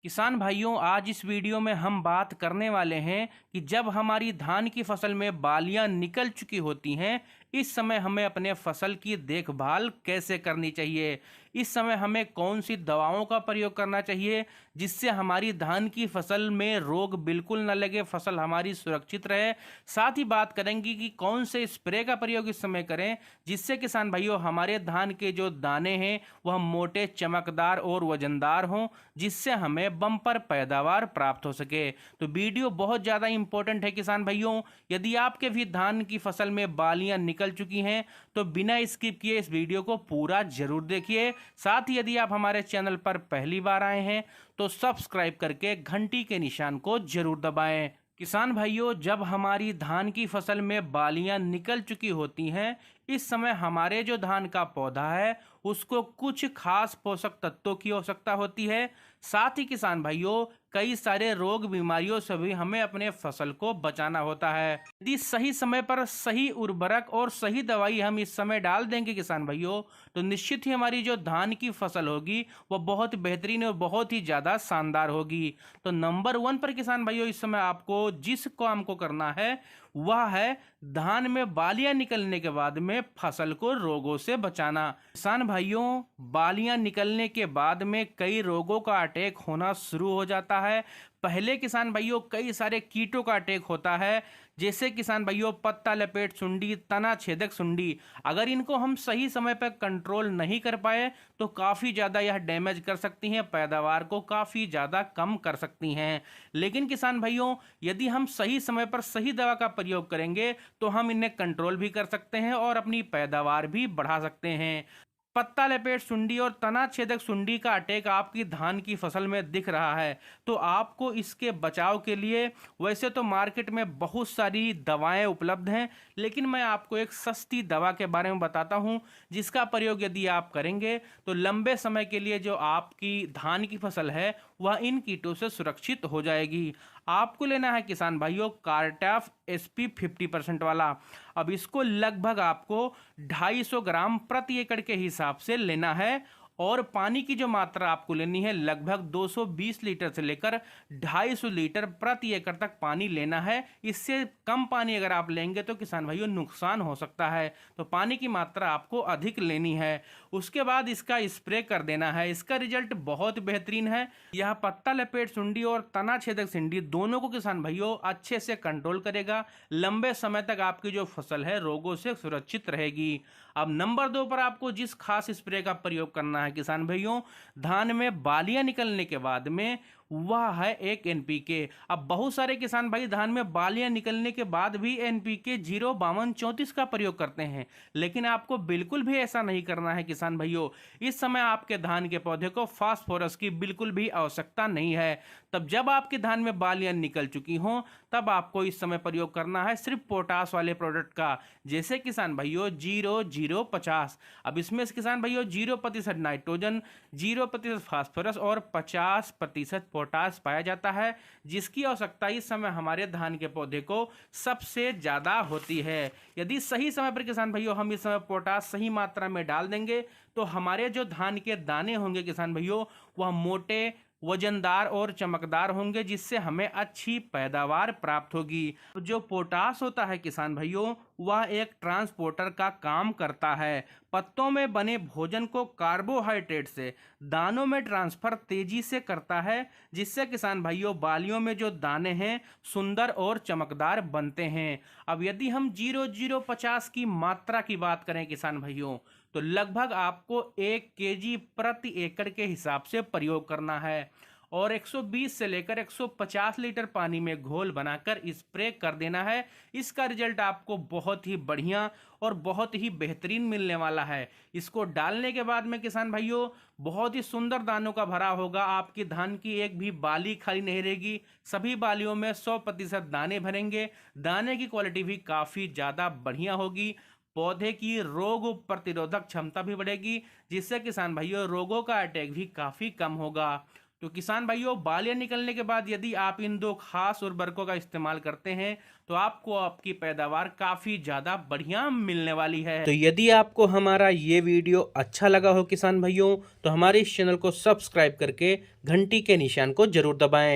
किसान भाइयों, आज इस वीडियो में हम बात करने वाले हैं कि जब हमारी धान की फसल में बालियां निकल चुकी होती हैं, इस समय हमें अपने फसल की देखभाल कैसे करनी चाहिए। इस समय हमें कौन सी दवाओं का प्रयोग करना चाहिए जिससे हमारी धान की फसल में रोग बिल्कुल न लगे, फसल हमारी सुरक्षित रहे। साथ ही बात करेंगे कि कौन से स्प्रे का प्रयोग इस समय करें जिससे किसान भाइयों हमारे धान के जो दाने हैं वह मोटे, चमकदार और वजनदार हों, जिससे हमें बम्पर पैदावार प्राप्त हो सके। तो वीडियो बहुत ज़्यादा इंपॉर्टेंट है किसान भाइयों। यदि आपके भी धान की फसल में बालियां निकल चुकी हैं तो बिना स्किप किए इस वीडियो को पूरा जरूर देखिए। साथ ही यदि आप हमारे चैनल पर पहली बार आए हैं तो सब्सक्राइब करके घंटी के निशान को जरूर दबाएं। किसान भाइयों, जब हमारी धान की फसल में बालियां निकल चुकी होती हैं, इस समय हमारे जो धान का पौधा है उसको कुछ खास पोषक तत्वों की आवश्यकता होती है। साथ ही किसान भाइयों, कई सारे रोग बीमारियों से भी हमें अपने फसल को बचाना होता है। यदि सही समय पर सही उर्वरक और सही दवाई हम इस समय डाल देंगे किसान भाइयों, तो निश्चित ही हमारी जो धान की फसल होगी वो बहुत बेहतरीन और बहुत ही ज़्यादा शानदार होगी। तो नंबर 1 पर किसान भाइयों इस समय आपको जिस काम को करना है वह है धान में बालियां निकलने के बाद में फसल को रोगों से बचाना। किसान भाइयों, बालियां निकलने के बाद में कई रोगों का अटैक होना शुरू हो जाता है। पहले किसान भाइयों कई सारे कीटों का अटैक होता है, जैसे किसान भाइयों पत्ता लपेट सुंडी, तना छेदक सुंडी। अगर इनको हम सही समय पर कंट्रोल नहीं कर पाए तो काफ़ी ज़्यादा यह डैमेज कर सकती हैं, पैदावार को काफ़ी ज़्यादा कम कर सकती हैं। लेकिन किसान भाइयों, यदि हम सही समय पर सही दवा का प्रयोग करेंगे तो हम इन्हें कंट्रोल भी कर सकते हैं और अपनी पैदावार भी बढ़ा सकते हैं। पत्ता लपेट सुंडी और तना छेदक सुंडी का अटैक आपकी धान की फसल में दिख रहा है तो आपको इसके बचाव के लिए वैसे तो मार्केट में बहुत सारी दवाएं उपलब्ध हैं, लेकिन मैं आपको एक सस्ती दवा के बारे में बताता हूं जिसका प्रयोग यदि आप करेंगे तो लंबे समय के लिए जो आपकी धान की फसल है वह इन कीटों से सुरक्षित हो जाएगी। आपको लेना है किसान भाइयों कार्टाफ SP 50% वाला। अब इसको लगभग आपको 250 ग्राम प्रति एकड़ के हिसाब से लेना है और पानी की जो मात्रा आपको लेनी है लगभग 220 लीटर से लेकर 250 लीटर प्रति एकड़ तक पानी लेना है। इससे कम पानी अगर आप लेंगे तो किसान भाइयों नुकसान हो सकता है, तो पानी की मात्रा आपको अधिक लेनी है। उसके बाद इसका स्प्रे कर देना है। इसका रिजल्ट बहुत बेहतरीन है। यह पत्ता लपेट सुंडी और तना छेदक सुंडी दोनों को किसान भाइयों अच्छे से कंट्रोल करेगा। लंबे समय तक आपकी जो फसल है रोगों से सुरक्षित रहेगी। अब नंबर 2 पर आपको जिस खास स्प्रे का प्रयोग करना है किसान भाइयों धान में बालियां निकलने के बाद में, वह है एक NPK। अब बहुत सारे किसान भाई धान में बालियां निकलने के बाद भी NPK 05234 का प्रयोग करते हैं, लेकिन आपको बिल्कुल भी ऐसा नहीं करना है किसान भाइयों। इस समय आपके धान के पौधे को फास्फोरस की बिल्कुल भी आवश्यकता नहीं है। तब जब आपके धान में बालियां निकल चुकी हों तब आपको इस समय प्रयोग करना है सिर्फ पोटास वाले प्रोडक्ट का, जैसे किसान भाइयों 0-0-50। अब इसमें किसान भाइयों 0% नाइट्रोजन, 0% फास्फोरस और 50% पोटास पाया जाता है, जिसकी आवश्यकता इस समय हमारे धान के पौधे को सबसे ज़्यादा होती है। यदि सही समय पर किसान भाइयों हम इस समय पोटास सही मात्रा में डाल देंगे तो हमारे जो धान के दाने होंगे किसान भाइयों वह मोटे, वजनदार और चमकदार होंगे, जिससे हमें अच्छी पैदावार प्राप्त होगी। जो पोटास होता है किसान भाइयों वह एक ट्रांसपोर्टर का काम करता है। पत्तों में बने भोजन को कार्बोहाइड्रेट से दानों में ट्रांसफर तेजी से करता है, जिससे किसान भाइयों बालियों में जो दाने हैं सुंदर और चमकदार बनते हैं। अब यदि हम 0-0-50 की मात्रा की बात करें किसान भाइयों तो लगभग आपको 1 kg प्रति एकड़ के हिसाब से प्रयोग करना है और 120 से लेकर 150 लीटर पानी में घोल बनाकर स्प्रे कर देना है। इसका रिजल्ट आपको बहुत ही बढ़िया और बहुत ही बेहतरीन मिलने वाला है। इसको डालने के बाद में किसान भाइयों बहुत ही सुंदर दानों का भरा होगा। आपकी धान की एक भी बाली खाली नहीं रहेगी, सभी बालियों में 100% दाने भरेंगे। दाने की क्वालिटी भी काफ़ी ज़्यादा बढ़िया होगी। पौधे की रोग प्रतिरोधक क्षमता भी बढ़ेगी, जिससे किसान भाइयों रोगों का अटैक भी काफ़ी कम होगा। तो किसान भाइयों, बालियां निकलने के बाद यदि आप इन दो खास उर्वरकों का इस्तेमाल करते हैं तो आपको आपकी पैदावार काफी ज्यादा बढ़िया मिलने वाली है। तो यदि आपको हमारा ये वीडियो अच्छा लगा हो किसान भाइयों, तो हमारे इस चैनल को सब्सक्राइब करके घंटी के निशान को जरूर दबाएं।